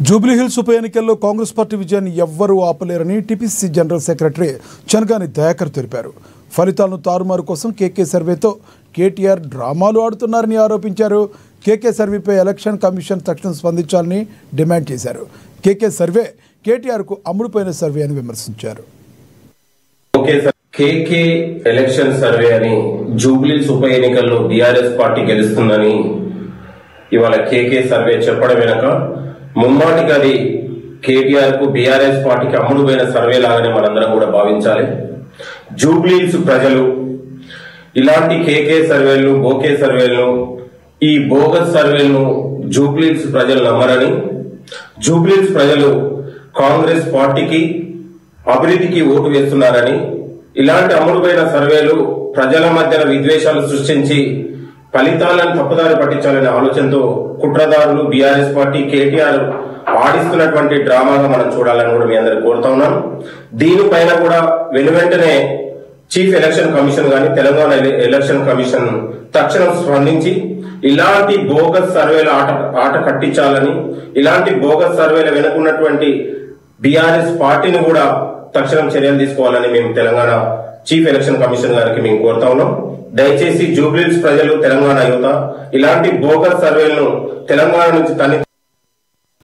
జూబ్లీహిల్స్ ఉప ఎన్నికల్లో కాంగ్రెస్ పార్టీ విజయాన్ని ఎవ్వరూ ఆపలేరని TPC general secretary Chanagani Dayakar తెలిపారు. ఫలితాలను తారుమారు కోసం కేకే సర్వేతో కేటీఆర్ డ్రామాలు ఆడుతున్నారని ఆరోపించారు. కేకే సర్వేపై ఎలక్షన్ కమిషన్ తక్షణం స్పందించాలని డిమాండ్ చేశారు. కేకే సర్వే కేటీఆర్కు అమ్ముడుపోయిన సర్వే అని విమర్శించారు. కేకే ఎలక్షన్ సర్వే అని జూబ్లీహిల్స్ ఉప ఎన్నికల్లో బీఆర్ఎస్ పార్టీ గెలుస్తుందని ఇవాళ కేకే సర్వే చెప్పడం వెనక ముమ్మాటికి అది కేటీఆర్ కు బీఆర్ఎస్ పార్టీకి అమ్ముడుపోయిన సర్వే లాగానే మనందరం కూడా భావించాలి. జూబ్లీహిల్స్ ప్రజలు ఇలాంటి కేకే సర్వేలు బోకే సర్వేలను ఈ బోగస్ సర్వేలను జూబ్లీహిల్స్ ప్రజలు నమ్మరని, జూబ్లీహిల్స్ ప్రజలు కాంగ్రెస్ పార్టీకి అభివృద్ధికి ఓటు వేస్తున్నారని, ఇలాంటి అమ్ముడుపోయిన సర్వేలు ప్రజల మధ్యన విద్వేషాలు సృష్టించి ఫలితాలను తప్పుదారి పట్టించాలనే ఆలోచనతో కుట్రదారులు బీఆర్ఎస్ పార్టీ కేటీఆర్ ఆడిస్తున్నటువంటి డ్రామాగా మనం చూడాలని కూడా మీ అందరికి కోరుతా ఉన్నాం. దీనిపైన కూడా వెనువెంటనే చీఫ్ ఎలక్షన్ కమిషన్ గాని తెలంగాణ ఎలక్షన్ కమిషన్ తక్షణం స్పందించి ఇలాంటి బోగస్ సర్వేల ఆట కట్టించాలని, ఇలాంటి బోగస్ సర్వేల వెనుకున్నటువంటి బీఆర్ఎస్ పార్టీని కూడా తక్షణం చర్యలు తీసుకోవాలని మేము తెలంగాణ చీఫ్ ఎలక్షన్ కమిషన్ గారికి మేము కోరుతా ఉన్నాం. దయచేసి జూబ్లీహిల్స్ ప్రజలు, తెలంగాణ యువత ఇలాంటి బోగస్ సర్వేలను తెలంగాణ నుంచి